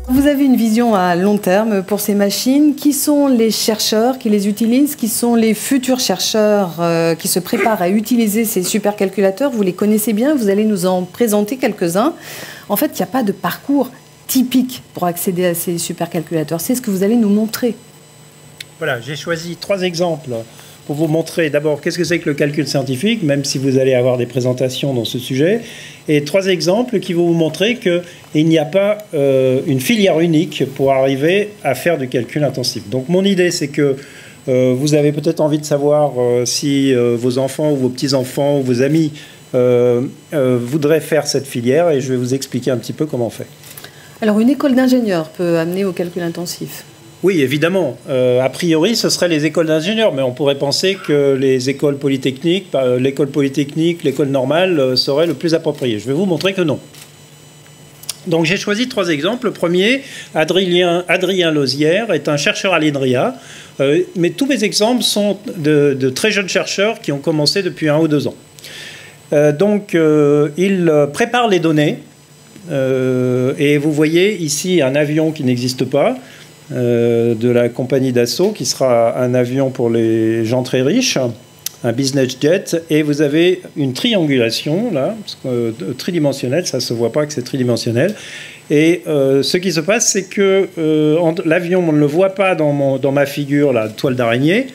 Vous avez une vision à long terme pour ces machines. Qui sont les chercheurs qui les utilisent? Qui sont les futurs chercheurs qui se préparent à utiliser ces supercalculateurs? Vous les connaissez bien, vous allez nous en présenter quelques-uns. En fait, il n'y a pas de parcours typique pour accéder à ces supercalculateurs. C'est ce que vous allez nous montrer. Voilà, j'ai choisi 3 exemples pour vous montrer d'abord qu'est-ce que c'est que le calcul scientifique, même si vous allez avoir des présentations dans ce sujet, et 3 exemples qui vont vous montrer qu'il n'y a pas une filière unique pour arriver à faire du calcul intensif. Donc mon idée, c'est que vous avez peut-être envie de savoir si vos enfants ou vos petits-enfants ou vos amis voudraient faire cette filière, et je vais vous expliquer un petit peu comment on fait. Alors une école d'ingénieurs peut amener au calcul intensif? Oui, évidemment. A priori, ce seraient les écoles d'ingénieurs, mais on pourrait penser que les écoles polytechniques, l'école normale seraient le plus approprié. Je vais vous montrer que non. Donc j'ai choisi 3 exemples. Le premier, Adrien Lauzière, est un chercheur à l'INRIA, mais tous mes exemples sont de très jeunes chercheurs qui ont commencé depuis 1 ou 2 ans. Il prépare les données, et vous voyez ici un avion qui n'existe pas, de la compagnie Dassault, qui sera un avion pour les gens très riches, un business jet, et vous avez une triangulation là, tridimensionnelle, ça se voit pas que c'est tridimensionnel, et ce qui se passe, c'est que l'avion, on ne le voit pas dans ma figure, la toile d'araignée,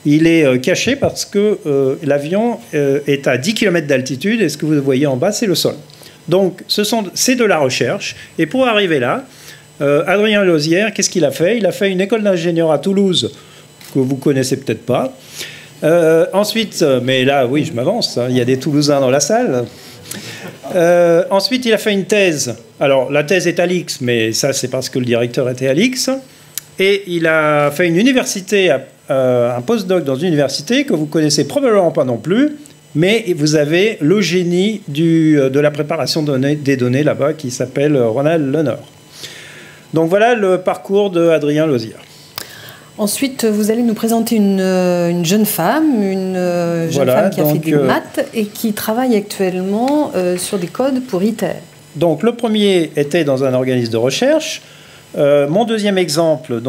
il est caché parce que l'avion est à 10 km d'altitude, et ce que vous voyez en bas, c'est le sol. Donc c'est de la recherche, et pour arriver là, Adrien Lauzière, qu'est-ce qu'il a fait? Il a fait une école d'ingénieur à Toulouse, que vous connaissez peut-être pas. Ensuite, mais là, oui, je m'avance, hein, il y a des Toulousains dans la salle. Ensuite, il a fait une thèse. Alors, la thèse est à l'IX, mais ça, c'est parce que le directeur était à l'IX. Et il a fait une université, un postdoc dans une université que vous connaissez probablement pas non plus, mais vous avez le génie de la préparation des données là-bas, qui s'appelle Ronald Lenor. Donc voilà le parcours d'Adrien Lauzière. Ensuite, vous allez nous présenter une jeune femme, femme qui a fait du maths et qui travaille actuellement sur des codes pour ITER. Donc le premier était dans un organisme de recherche. Mon deuxième exemple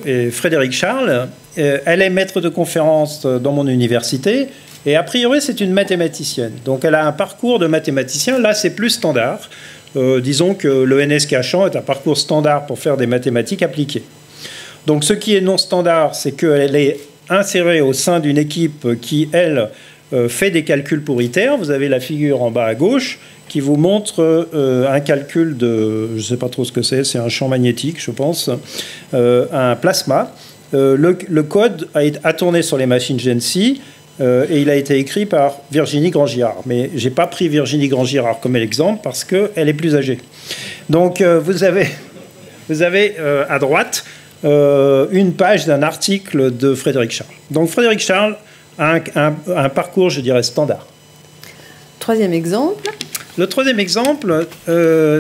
est Frédéric Charles. Elle est maître de conférence dans mon université. Et a priori, c'est une mathématicienne. Donc elle a un parcours de mathématicien. Là, c'est plus standard. Disons que l'ENS Cachan est un parcours standard pour faire des mathématiques appliquées. Donc ce qui est non standard, c'est qu'elle est insérée au sein d'une équipe qui, elle, fait des calculs pour ITER. Vous avez la figure en bas à gauche qui vous montre un calcul de, je ne sais pas trop ce que c'est un champ magnétique, je pense, un plasma. Le code a tourné sur les machines GENSI. Et il a été écrit par Virginie Grand-Girard. Mais je n'ai pas pris Virginie Grand-Girard comme exemple parce qu'elle est plus âgée. Donc vous avez à droite une page d'un article de Frédéric Charles. Donc Frédéric Charles a un parcours, je dirais, standard. Troisième exemple. Le troisième exemple,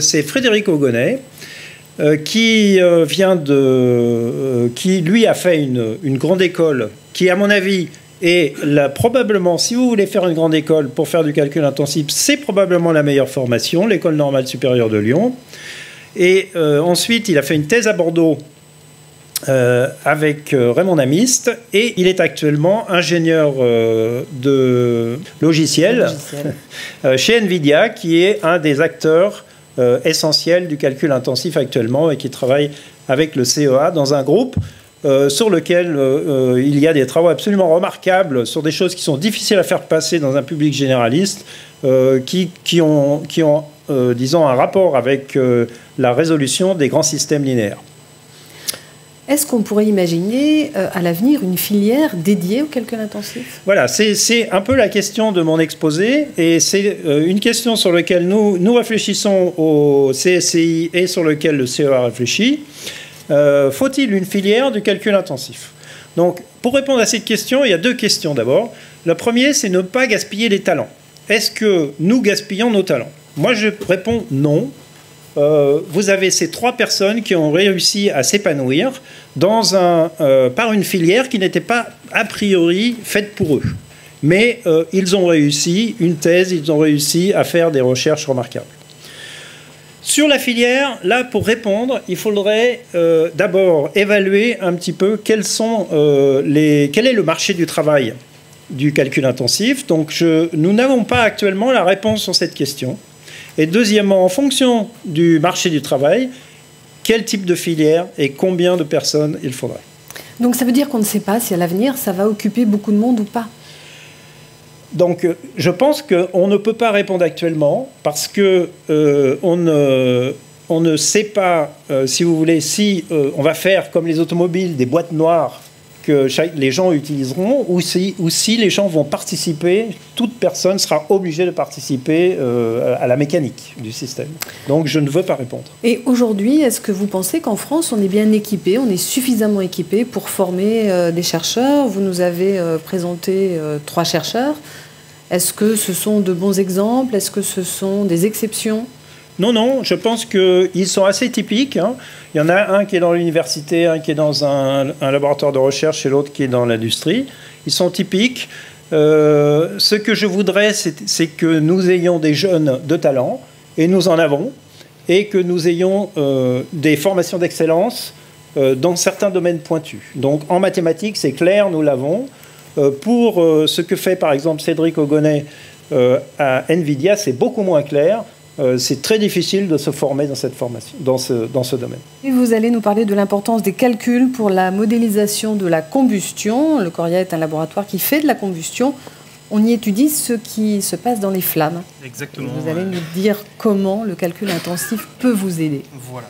c'est Frédéric Augonnet, qui lui a fait une grande école qui, à mon avis, et là, probablement, si vous voulez faire une grande école pour faire du calcul intensif, c'est probablement la meilleure formation, l'École normale supérieure de Lyon. Et ensuite, il a fait une thèse à Bordeaux avec Raymond Namiste, et il est actuellement ingénieur de logiciels chez NVIDIA, qui est un des acteurs essentiels du calcul intensif actuellement, et qui travaille avec le CEA dans un groupe sur lequel il y a des travaux absolument remarquables sur des choses qui sont difficiles à faire passer dans un public généraliste, qui ont disons, un rapport avec la résolution des grands systèmes linéaires. Est-ce qu'on pourrait imaginer à l'avenir une filière dédiée au calcul intensif? Voilà, c'est un peu la question de mon exposé, et c'est une question sur laquelle nous réfléchissons au CSCI et sur laquelle le CEA réfléchit. Faut-il une filière du calcul intensif? Donc, pour répondre à cette question, il y a 2 questions d'abord. Le premier, c'est ne pas gaspiller les talents. Est-ce que nous gaspillons nos talents? Moi, je réponds non. Vous avez ces 3 personnes qui ont réussi à s'épanouir par une filière qui n'était pas a priori faite pour eux. Mais ils ont réussi une thèse, ils ont réussi à faire des recherches remarquables. Sur la filière, là, pour répondre, il faudrait d'abord évaluer un petit peu quel est le marché du travail du calcul intensif. Donc, nous n'avons pas actuellement la réponse sur cette question. Et deuxièmement, en fonction du marché du travail, quel type de filière et combien de personnes il faudrait. Donc, ça veut dire qu'on ne sait pas si à l'avenir, ça va occuper beaucoup de monde ou pas. Donc, je pense qu'on ne peut pas répondre actuellement parce que on ne sait pas, si vous voulez, si on va faire comme les automobiles, des boîtes noires que les gens utiliseront, ou si les gens vont participer, toute personne sera obligée de participer à la mécanique du système. Donc, je ne veux pas répondre. Et aujourd'hui, est-ce que vous pensez qu'en France, on est bien équipé, on est suffisamment équipé pour former des chercheurs? Vous nous avez présenté 3 chercheurs. Est-ce que ce sont de bons exemples? Est-ce que ce sont des exceptions? Non, non, je pense qu'ils sont assez typiques. Hein. Il y en a un qui est dans l'université, un qui est dans un laboratoire de recherche et l'autre qui est dans l'industrie. Ils sont typiques. Ce que je voudrais, c'est que nous ayons des jeunes de talent, et nous en avons, et que nous ayons des formations d'excellence dans certains domaines pointus. Donc en mathématiques, c'est clair, nous l'avons. Pour ce que fait par exemple Cédric Ogonnet à NVIDIA, c'est beaucoup moins clair. C'est très difficile de se former dans cette formation, dans ce domaine. Et vous allez nous parler de l'importance des calculs pour la modélisation de la combustion. Le Coria est un laboratoire qui fait de la combustion. On y étudie ce qui se passe dans les flammes. Exactement. Et vous allez nous dire comment le calcul intensif peut vous aider. Voilà.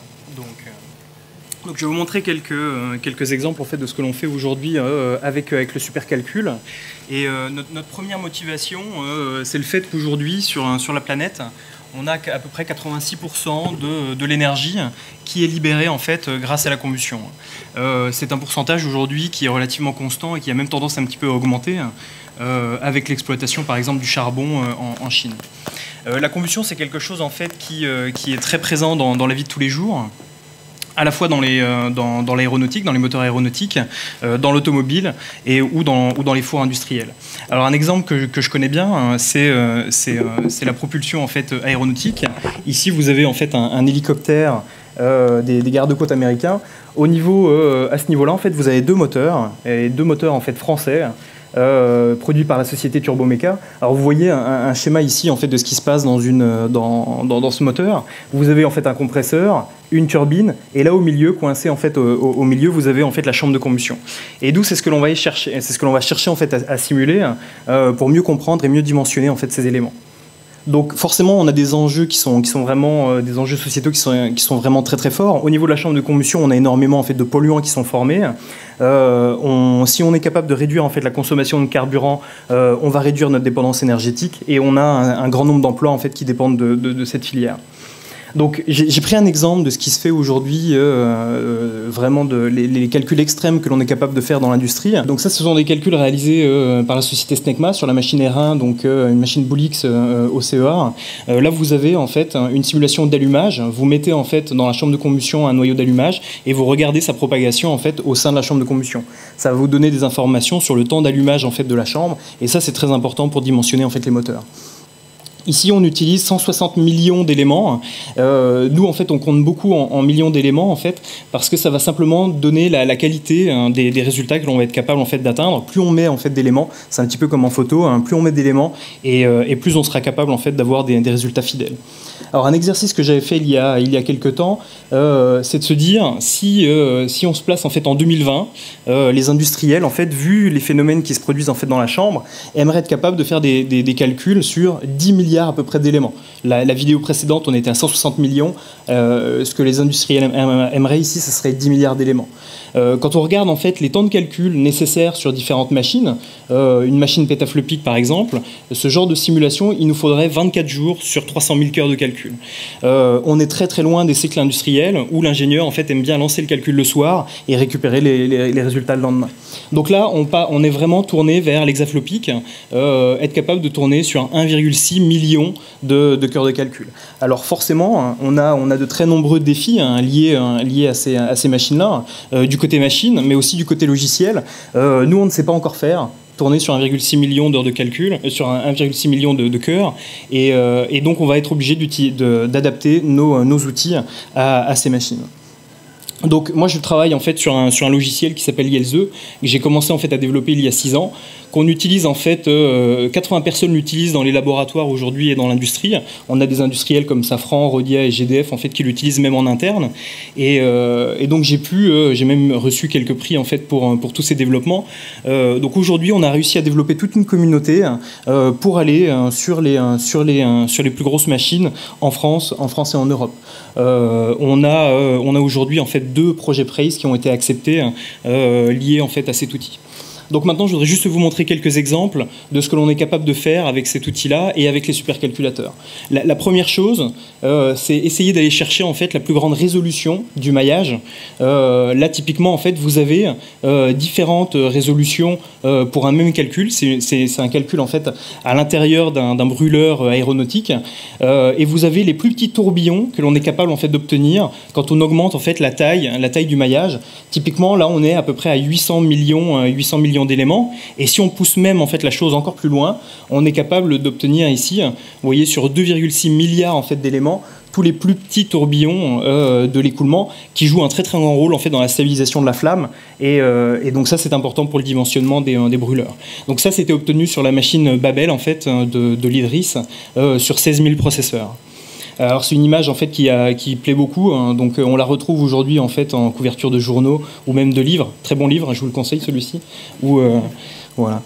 Donc je vais vous montrer quelques exemples en fait, de ce que l'on fait aujourd'hui avec le supercalcul. Et notre première motivation, c'est le fait qu'aujourd'hui, sur la planète, on a à peu près 86% de l'énergie qui est libérée en fait, grâce à la combustion. C'est un pourcentage aujourd'hui qui est relativement constant et qui a même tendance un petit peu à augmenter avec l'exploitation par exemple du charbon en Chine. La combustion, c'est quelque chose en fait, qui est très présent dans la vie de tous les jours, à la fois dans l'aéronautique, dans les moteurs aéronautiques, dans l'automobile ou dans les fours industriels. Alors un exemple que je connais bien, c'est la propulsion en fait, aéronautique. Ici, vous avez en fait un hélicoptère des gardes-côtes américains. Au niveau, à ce niveau-là, en fait, vous avez 2 moteurs, et 2 moteurs en fait, français, produit par la société Turbomeca. Alors vous voyez un schéma ici en fait de ce qui se passe dans ce moteur. Vous avez en fait un compresseur, une turbine, et là au milieu, coincé en fait au milieu, vous avez en fait la chambre de combustion. Et d'où c'est ce que l'on va chercher, en fait à simuler pour mieux comprendre et mieux dimensionner en fait ces éléments. Donc forcément, on a des enjeux qui sont vraiment des enjeux sociétaux qui sont vraiment très très forts. Au niveau de la chambre de combustion, on a énormément en fait de polluants qui sont formés. Si on est capable de réduire en fait la consommation de carburant, on va réduire notre dépendance énergétique et on a un grand nombre d'emplois en fait qui dépendent de cette filière. Donc j'ai pris un exemple de ce qui se fait aujourd'hui, vraiment les calculs extrêmes que l'on est capable de faire dans l'industrie. Donc ça, ce sont des calculs réalisés par la société SNECMA sur la machine R1, donc une machine Boolix au CEA. Là, vous avez en fait une simulation d'allumage. Vous mettez en fait dans la chambre de combustion un noyau d'allumage et vous regardez sa propagation en fait au sein de la chambre de combustion. Ça va vous donner des informations sur le temps d'allumage en fait de la chambre et ça, c'est très important pour dimensionner en fait les moteurs. Ici, on utilise 160 millions d'éléments. Nous, en fait, on compte beaucoup en millions d'éléments, en fait, parce que ça va simplement donner la qualité des résultats que l'on va être capable en fait, d'atteindre. Plus on met en fait, d'éléments, c'est un petit peu comme en photo, hein, plus on met d'éléments et plus on sera capable en fait, d'avoir des résultats fidèles. Alors, un exercice que j'avais fait il y a quelques temps, c'est de se dire, si on se place en, fait, en 2020, les industriels, en fait, vu les phénomènes qui se produisent en fait, dans la chambre, aimeraient être capables de faire des calculs sur 10 milliards à peu près d'éléments. La vidéo précédente, on était à 160 millions. Ce que les industriels aimeraient ici, ce serait 10 milliards d'éléments. Quand on regarde en fait les temps de calcul nécessaires sur différentes machines, une machine pétaflopique par exemple, ce genre de simulation, il nous faudrait 24 jours sur 300 000 cœurs de calcul. On est très très loin des cycles industriels où l'ingénieur en fait aime bien lancer le calcul le soir et récupérer les résultats le lendemain. Donc là, on est vraiment tourné vers l'hexaflopique, être capable de tourner sur 1,6 million de cœurs de calcul. Alors forcément, on a de très nombreux défis liés à ces machines-là, du côté machine, mais aussi du côté logiciel. Nous, on ne sait pas encore faire tourner sur 1,6 million d'heures de calcul, sur 1,6 million de cœurs, et donc on va être obligé d'adapter nos outils à ces machines. Donc moi je travaille en fait sur un logiciel qui s'appelle Yelze, que j'ai commencé en fait à développer il y a 6 ans, qu'on utilise en fait, 80 personnes l'utilisent dans les laboratoires aujourd'hui et dans l'industrie. On a des industriels comme Safran, Rhodia et GDF en fait qui l'utilisent même en interne. Et donc j'ai même reçu quelques prix en fait pour tous ces développements. Donc aujourd'hui on a réussi à développer toute une communauté pour aller sur les plus grosses machines en France et en Europe. On a aujourd'hui en fait 2 projets PRAISE qui ont été acceptés liés en fait à cet outil. Donc maintenant, je voudrais juste vous montrer quelques exemples de ce que l'on est capable de faire avec cet outil-là et avec les supercalculateurs. La première chose, c'est essayer d'aller chercher en fait la plus grande résolution du maillage. Là, typiquement, en fait, vous avez différentes résolutions pour un même calcul. C'est un calcul en fait à l'intérieur d'un brûleur aéronautique, et vous avez les plus petits tourbillons que l'on est capable en fait d'obtenir quand on augmente en fait la taille du maillage. Typiquement, là, on est à peu près à 800 millions d'éléments, et si on pousse même en fait la chose encore plus loin, on est capable d'obtenir ici, vous voyez, sur 2,6 milliards en fait d'éléments, tous les plus petits tourbillons de l'écoulement qui jouent un très très grand rôle en fait dans la stabilisation de la flamme, et donc ça c'est important pour le dimensionnement des brûleurs. Donc ça c'était obtenu sur la machine Babel en fait de l'IDRIS sur 16 000 processeurs. Alors c'est une image en fait qui plaît beaucoup, hein, donc on la retrouve aujourd'hui en fait en couverture de journaux ou même de livres, très bon livre, je vous le conseille celui-ci. Voilà.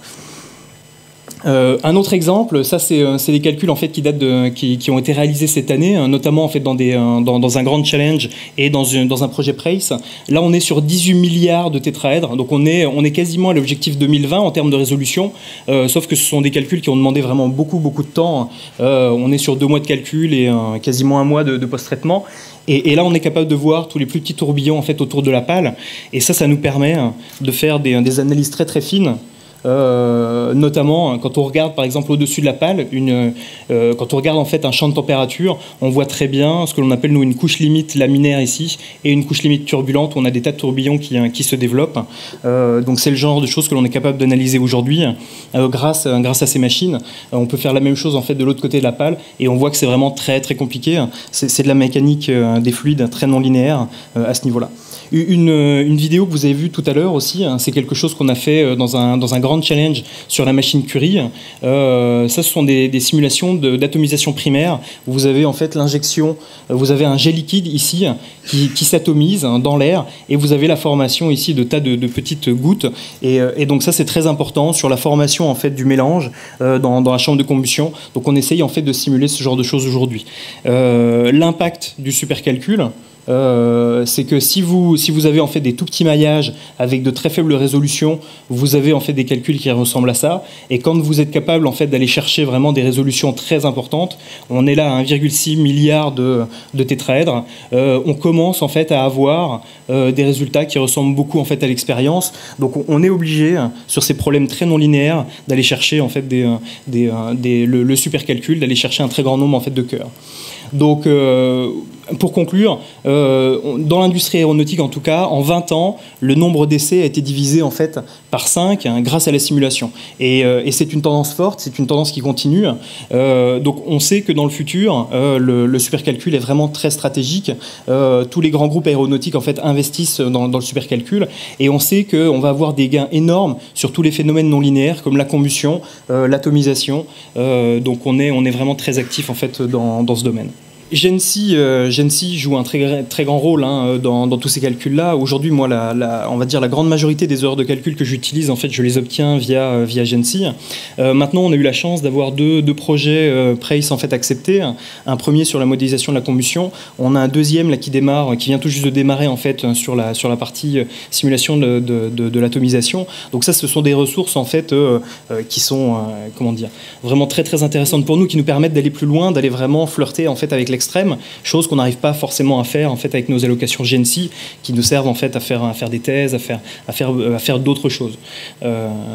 Un autre exemple, ça c'est des calculs en fait qui ont été réalisés cette année, notamment en fait dans un grand challenge et dans un projet PRAISE. Là on est sur 18 milliards de tétraèdres, donc on est quasiment à l'objectif 2020 en termes de résolution, sauf que ce sont des calculs qui ont demandé vraiment beaucoup de temps. On est sur 2 mois de calcul et quasiment 1 mois de post-traitement. Et là, on est capable de voir tous les plus petits tourbillons en fait autour de la pale, et ça nous permet de faire des analyses très très fines. Notamment quand on regarde par exemple au-dessus de la pale, quand on regarde en fait un champ de température, on voit très bien ce que l'on appelle nous une couche limite laminaire ici et une couche limite turbulente où on a des tas de tourbillons qui se développent. Donc c'est le genre de choses que l'on est capable d'analyser aujourd'hui grâce à ces machines. On peut faire la même chose en fait de l'autre côté de la pale, et on voit que c'est vraiment très très compliqué. C'est de la mécanique des fluides très non linéaire à ce niveau-là. Une vidéo que vous avez vue tout à l'heure aussi, hein, c'est quelque chose qu'on a fait dans un grand challenge sur la machine Curie. Ça, ce sont des simulations d'atomisation primaire où vous avez en fait l'injection, vous avez un jet liquide ici qui s'atomise dans l'air, et vous avez la formation ici de tas de petites gouttes, et donc ça c'est très important sur la formation en fait du mélange dans la chambre de combustion. Donc on essaye en fait de simuler ce genre de choses aujourd'hui. L'impact du supercalcul, c'est que si vous avez en fait des tout petits maillages avec de très faibles résolutions, vous avez en fait des calculs qui ressemblent à ça. Et quand vous êtes capable en fait d'aller chercher vraiment des résolutions très importantes, on est là à 1,6 milliard de tétraèdres, on commence en fait à avoir des résultats qui ressemblent beaucoup en fait à l'expérience. Donc on est obligé sur ces problèmes très non linéaires d'aller chercher en fait le supercalcul, d'aller chercher un très grand nombre en fait de cœurs. Donc, pour conclure, dans l'industrie aéronautique en tout cas, en 20 ans, le nombre d'essais a été divisé en fait par 5 grâce à la simulation. Et c'est une tendance forte, c'est une tendance qui continue. Donc on sait que dans le futur, le supercalcul est vraiment très stratégique. Tous les grands groupes aéronautiques en fait investissent dans le supercalcul, et on sait qu'on va avoir des gains énormes sur tous les phénomènes non linéaires comme la combustion, l'atomisation. Donc on est vraiment très actif en fait dans ce domaine. GENSI joue un très grand rôle dans tous ces calculs-là. Aujourd'hui, moi, on va dire la grande majorité des heures de calcul que j'utilise, en fait, je les obtiens via GENSI. Maintenant, on a eu la chance d'avoir deux projets PRAISE en fait acceptés. Un premier sur la modélisation de la combustion. On a un deuxième là qui vient tout juste de démarrer en fait sur la partie simulation de l'atomisation. Donc ça, ce sont des ressources en fait qui sont comment dire, vraiment très très intéressantes pour nous, qui nous permettent d'aller plus loin, d'aller vraiment flirter en fait avec extrême, chose qu'on n'arrive pas forcément à faire en fait avec nos allocations GENSI, qui nous servent en fait à faire des thèses, à faire d'autres choses.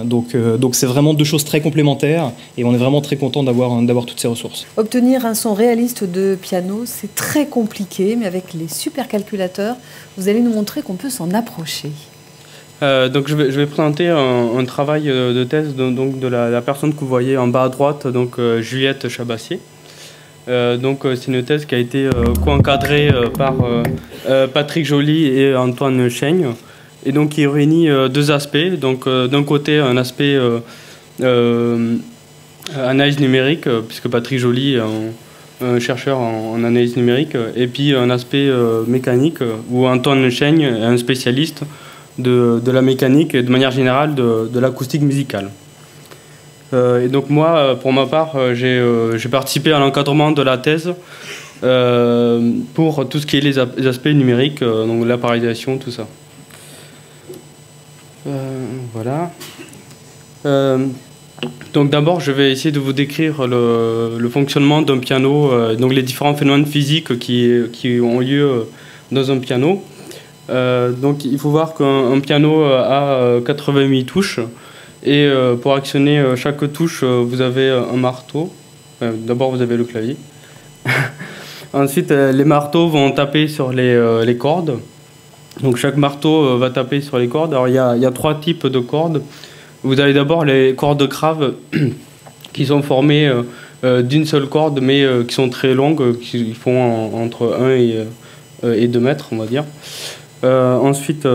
Donc c'est vraiment deux choses très complémentaires, et on est vraiment très content d'avoir toutes ces ressources. Obtenir un son réaliste de piano, c'est très compliqué, mais avec les supercalculateurs, vous allez nous montrer qu'on peut s'en approcher. Donc je vais présenter un travail de thèse donc de la personne que vous voyez en bas à droite, donc Juliette Chabassier. Donc c'est une thèse qui a été co-encadrée par Patrick Joly et Antoine Chaigne, et donc qui réunit deux aspects. Donc d'un côté un aspect analyse numérique, puisque Patrick Joly est un chercheur en analyse numérique, et puis un aspect mécanique, où Antoine Chaigne est un spécialiste de la mécanique et de manière générale de l'acoustique musicale. Et donc moi, pour ma part, j'ai participé à l'encadrement de la thèse pour tout ce qui est les aspects numériques, donc la parallélisation, tout ça. Voilà. Donc d'abord, je vais essayer de vous décrire le fonctionnement d'un piano, donc les différents phénomènes physiques qui ont lieu dans un piano. Donc il faut voir qu'un piano a 88 touches, et pour actionner chaque touche, vous avez un marteau. D'abord, vous avez le clavier. Ensuite, les marteaux vont taper sur les cordes. Donc chaque marteau va taper sur les cordes. Alors il y a trois types de cordes. Vous avez d'abord les cordes graves qui sont formées d'une seule corde, mais qui sont très longues, qui font entre 1 et 2 mètres, on va dire. Ensuite,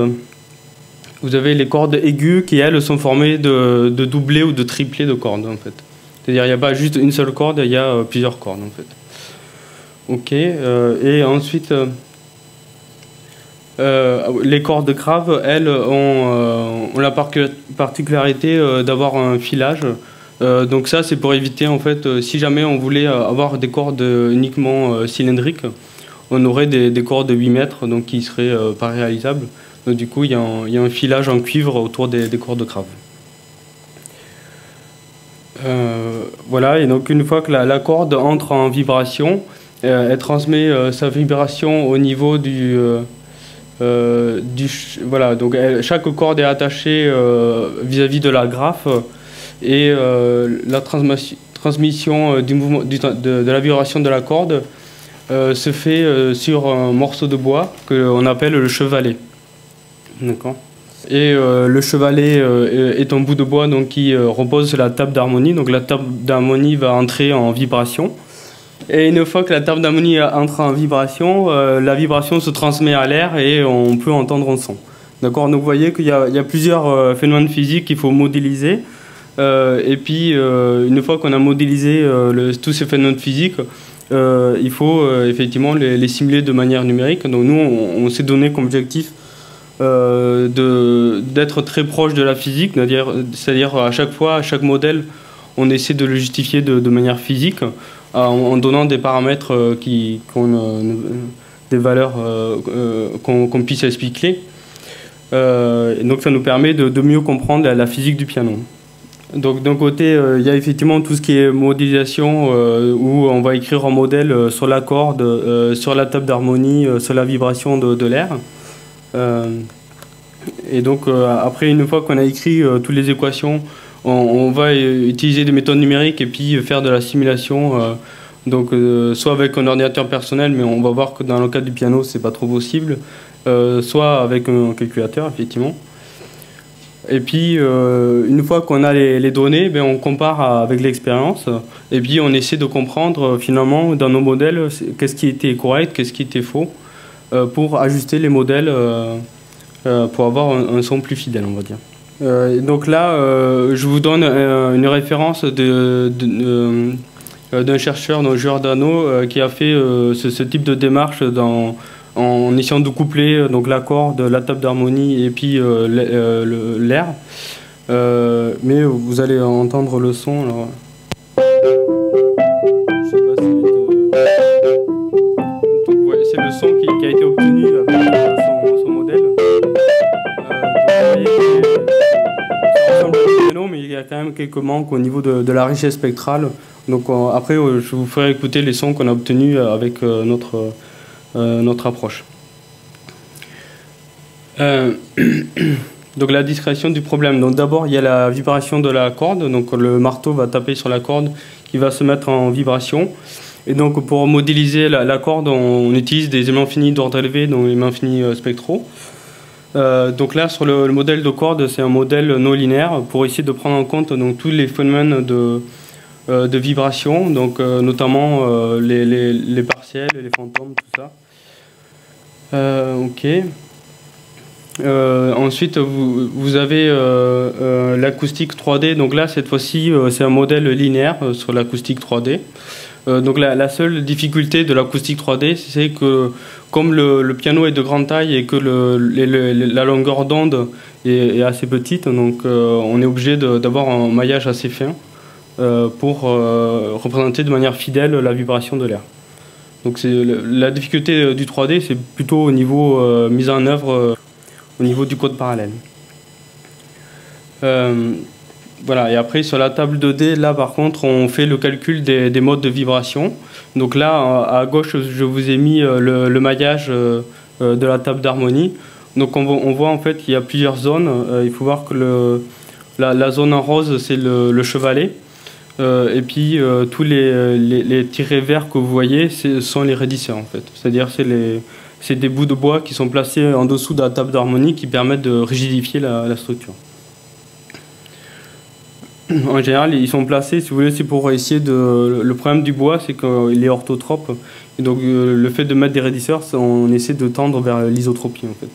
vous avez les cordes aiguës qui, elles, sont formées de doublés ou de triplés de cordes, en fait. C'est-à-dire il n'y a pas juste une seule corde, il y a plusieurs cordes, en fait. Ok, et ensuite, les cordes graves, elles, ont la particularité d'avoir un filage. Donc ça, c'est pour éviter, en fait, si jamais on voulait avoir des cordes uniquement cylindriques, on aurait des cordes de 8 mètres, donc qui seraient pas réalisables. Donc du coup, il y a un filage en cuivre autour des cordes graves. Voilà, et donc une fois que la corde entre en vibration, elle transmet sa vibration au niveau voilà, donc chaque corde est attachée vis-à-vis de la graffe, et la transmission du mouvement, de la vibration de la corde se fait sur un morceau de bois qu'on appelle le chevalet. D'accord. Et le chevalet est un bout de bois donc, qui repose sur la table d'harmonie. Donc la table d'harmonie va entrer en vibration. Et une fois que la table d'harmonie entre en vibration, la vibration se transmet à l'air et on peut entendre un son. D'accord. Donc vous voyez qu'il y a plusieurs phénomènes physiques qu'il faut modéliser. Et puis une fois qu'on a modélisé tous ces phénomènes physiques, il faut effectivement les simuler de manière numérique. Donc nous, on s'est donné comme objectif d'être très proche de la physique, c'est-à-dire à chaque fois, à chaque modèle, on essaie de le justifier de manière physique, en donnant des paramètres des valeurs qu'on puisse expliquer. Et donc ça nous permet de mieux comprendre la physique du piano. Donc d'un côté, il y a effectivement tout ce qui est modélisation, où on va écrire un modèle sur la corde, sur la table d'harmonie, sur la vibration de l'air. Et donc après, une fois qu'on a écrit toutes les équations, on va utiliser des méthodes numériques et puis faire de la simulation, donc soit avec un ordinateur personnel, mais on va voir que dans le cas du piano c'est pas trop possible, soit avec un calculateur effectivement. Et puis, une fois qu'on a les données, ben, on compare avec l'expérience. Et puis, on essaie de comprendre, finalement, dans nos modèles, qu'est-ce qui était correct, qu'est-ce qui était faux, pour ajuster les modèles, pour avoir un son plus fidèle, on va dire. Et donc là, je vous donne une référence d'un chercheur, Giordano, qui a fait ce type de démarche en essayant de coupler donc la corde, la table d'harmonie et puis l'air. Mais vous allez entendre le son. Alors. Je sais pas si c'est le son qui a été obtenu avec son modèle. Donc, ça ressemble à un piano, mais il y a quand même quelques manques au niveau de la richesse spectrale. Donc après, je vous ferai écouter les sons qu'on a obtenus avec notre approche. Donc la discrétion du problème. Donc d'abord il y a la vibration de la corde. Donc le marteau va taper sur la corde qui va se mettre en vibration. Et donc pour modéliser la corde, on utilise des éléments finis d'ordre élevé, donc les éléments finis spectraux. Donc là, sur le modèle de corde, c'est un modèle non linéaire pour essayer de prendre en compte donc, tous les phénomènes de vibration, donc, notamment les partiels, les fantômes, tout ça. Ok. Ensuite, vous avez l'acoustique 3D. Donc là, cette fois-ci, c'est un modèle linéaire sur l'acoustique 3D. Donc la seule difficulté de l'acoustique 3D, c'est que comme le piano est de grande taille et que la longueur d'onde est assez petite, donc on est obligé d'avoir un maillage assez fin pour représenter de manière fidèle la vibration de l'air. Donc la difficulté du 3D, c'est plutôt au niveau mise en œuvre, au niveau du code parallèle. Voilà, et après sur la table 2D, là par contre, on fait le calcul des modes de vibration. Donc là, à gauche, je vous ai mis le maillage de la table d'harmonie. Donc on voit en fait qu'il y a plusieurs zones. Il faut voir que la zone en rose, c'est le chevalet. Et puis tous les tirets verts que vous voyez, ce sont les raidisseurs en fait. C'est-à-dire c'est des bouts de bois qui sont placés en dessous de la table d'harmonie qui permettent de rigidifier la structure. En général, ils sont placés, si vous voulez, c'est pour essayer de... Le problème du bois, c'est qu'il est orthotrope. Et donc, le fait de mettre des raidisseurs, on essaie de tendre vers l'isotropie, en fait.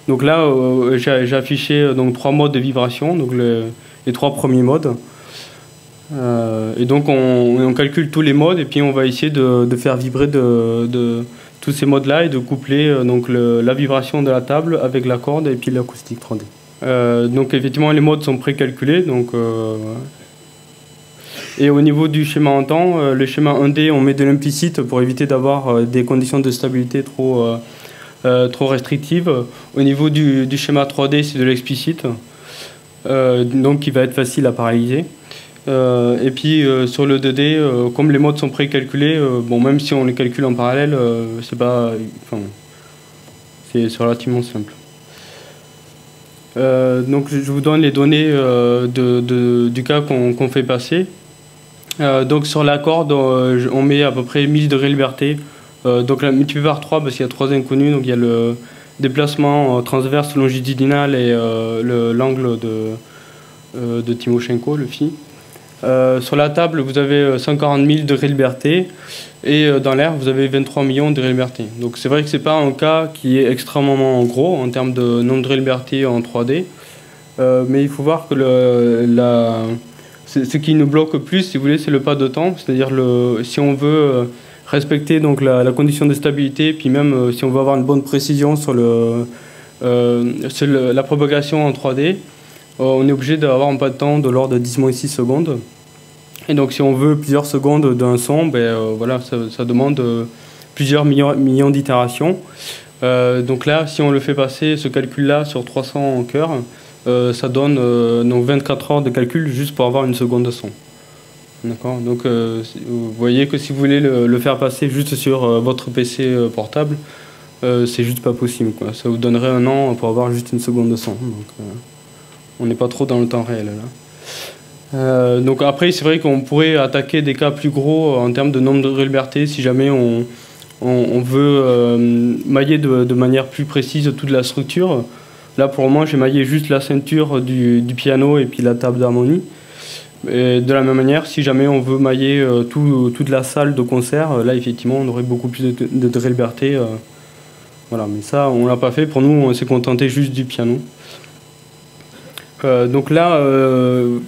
Donc là, j'ai affiché donc, 3 modes de vibration, donc les 3 premiers modes. Et donc, on calcule tous les modes, et puis on va essayer de faire vibrer tous ces modes-là et de coupler donc, la vibration de la table avec la corde et puis l'acoustique 3D. Donc effectivement les modes sont précalculés. Et au niveau du schéma en temps, le schéma 1D on met de l'implicite pour éviter d'avoir des conditions de stabilité trop restrictives. Au niveau du schéma 3D c'est de l'explicite, donc qui va être facile à paralléliser. Et puis sur le 2D, comme les modes sont précalculés, bon, même si on les calcule en parallèle, c'est relativement simple. Donc je vous donne les données du cas qu'on fait passer. Donc sur la corde, on met à peu près 1000 degrés de liberté. Donc la multiplié par 3 parce qu'il y a 3 inconnus. Donc il y a le déplacement transverse longitudinal et l'angle de Timoshenko, le phi. Sur la table, vous avez 140 000 degrés de liberté. Et dans l'air, vous avez 23 millions de degrés de liberté. Donc c'est vrai que ce n'est pas un cas qui est extrêmement gros en termes de nombre de degrés de liberté en 3D. Mais il faut voir que ce qui nous bloque plus, si vous voulez, c'est le pas de temps. C'est-à-dire si on veut respecter donc, la condition de stabilité, puis même si on veut avoir une bonne précision sur la propagation en 3D, on est obligé d'avoir un pas de temps de l'ordre de 10-6 secondes. Et donc si on veut plusieurs secondes d'un son, voilà, ça demande plusieurs millions d'itérations. Donc là, si on le fait passer, ce calcul-là, sur 300 cœurs, ça donne donc 24 heures de calcul juste pour avoir une seconde de son. D'accord. Donc vous voyez que si vous voulez le faire passer juste sur votre PC portable, c'est juste pas possible, quoi. Ça vous donnerait 1 an pour avoir juste une seconde de son. Donc on n'est pas trop dans le temps réel là. Donc après, c'est vrai qu'on pourrait attaquer des cas plus gros en termes de nombre de liberté si jamais on veut mailler de manière plus précise toute la structure. Là, pour le moment, j'ai maillé juste la ceinture du piano et puis la table d'harmonie. De la même manière, si jamais on veut mailler toute la salle de concert, là, effectivement, on aurait beaucoup plus de degrés de liberté. Voilà, mais ça, on ne l'a pas fait. Pour nous, on s'est contenté juste du piano. Donc là,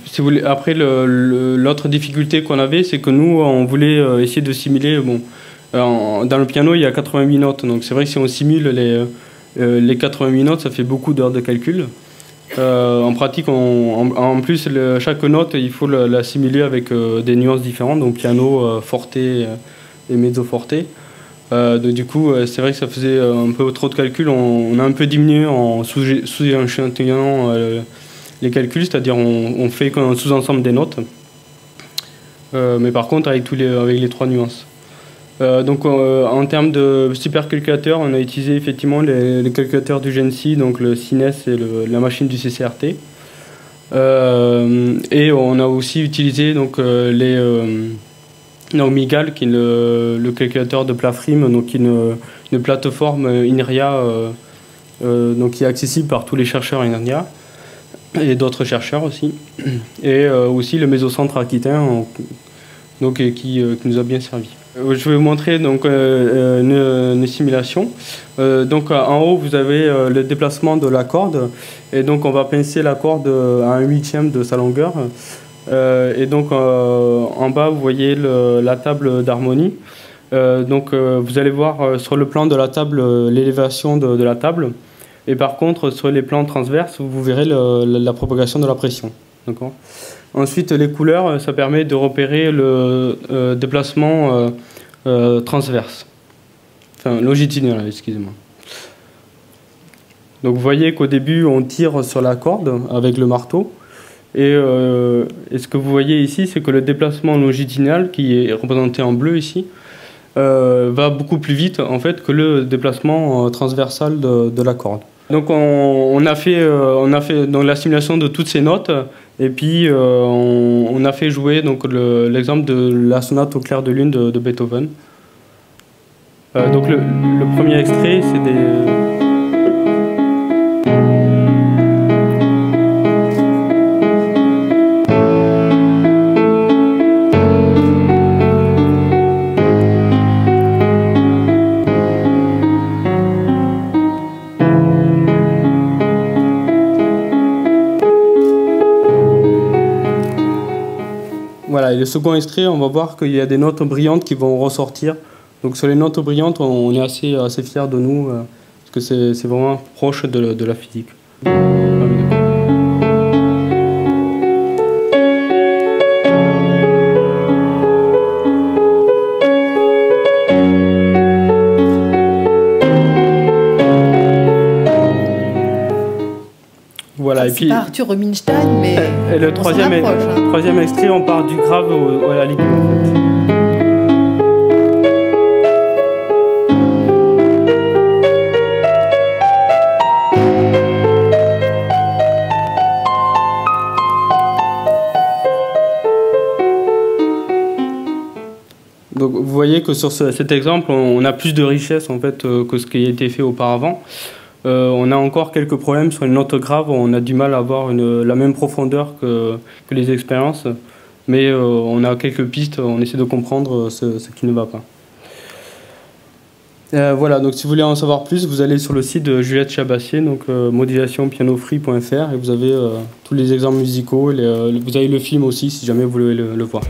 si vous voulez, après l'autre difficulté qu'on avait, c'est que nous, on voulait essayer de simuler. Bon, dans le piano, il y a 88 notes, donc c'est vrai que si on simule les 88 notes, ça fait beaucoup d'heures de calcul. En pratique, en plus, chaque note, il faut la simuler avec des nuances différentes, donc piano, forte et mezzo forte. Donc du coup, c'est vrai que ça faisait un peu trop de calculs. On a un peu diminué en sous-échantillonnant les calculs, c'est-à-dire on fait un sous-ensemble des notes, mais par contre avec les 3 nuances. Donc en termes de supercalculateur, on a utilisé effectivement les calculateurs du GENSI, donc le CINES et la machine du CCRT. Et on a aussi utilisé donc, Migal, qui est le calculateur de Plafrim, donc une plateforme INRIA donc qui est accessible par tous les chercheurs INRIA et d'autres chercheurs aussi. Et aussi le Mésocentre Aquitain, donc, qui nous a bien servi. Je vais vous montrer donc, une simulation. Donc en haut, vous avez le déplacement de la corde. Et donc on va pincer la corde à 1/8 de sa longueur. Et donc en bas, vous voyez la table d'harmonie. Donc vous allez voir sur le plan de la table l'élévation de la table. Et par contre, sur les plans transverses, vous verrez la propagation de la pression. Ensuite, les couleurs, ça permet de repérer le déplacement transverse. Enfin, longitudinal, excusez-moi. Donc vous voyez qu'au début, on tire sur la corde avec le marteau. Et ce que vous voyez ici, c'est que le déplacement longitudinal, qui est représenté en bleu ici, va beaucoup plus vite en fait, que le déplacement transversal de la corde. Donc on a fait donc, la simulation de toutes ces notes et puis on a fait jouer l'exemple de la sonate au clair de lune de Beethoven. Donc le premier extrait, c'est des... Voilà, et le second extrait, on va voir qu'il y a des notes brillantes qui vont ressortir. Donc sur les notes brillantes, on est assez fiers de nous, parce que c'est vraiment proche de la physique. Voilà, et puis, c'est pas Arthur Rubinstein, mais et le troisième extrait, on part du grave à la ligue. Donc vous voyez que sur cet exemple, on a plus de richesse en fait que ce qui a été fait auparavant. On a encore quelques problèmes sur une note grave, on a du mal à avoir la même profondeur que les expériences, mais on a quelques pistes, on essaie de comprendre ce qui ne va pas. Voilà, donc si vous voulez en savoir plus, vous allez sur le site de Juliette Chabassier, donc modulationpianofree.fr, et vous avez tous les exemples musicaux, vous avez le film aussi si jamais vous voulez le voir.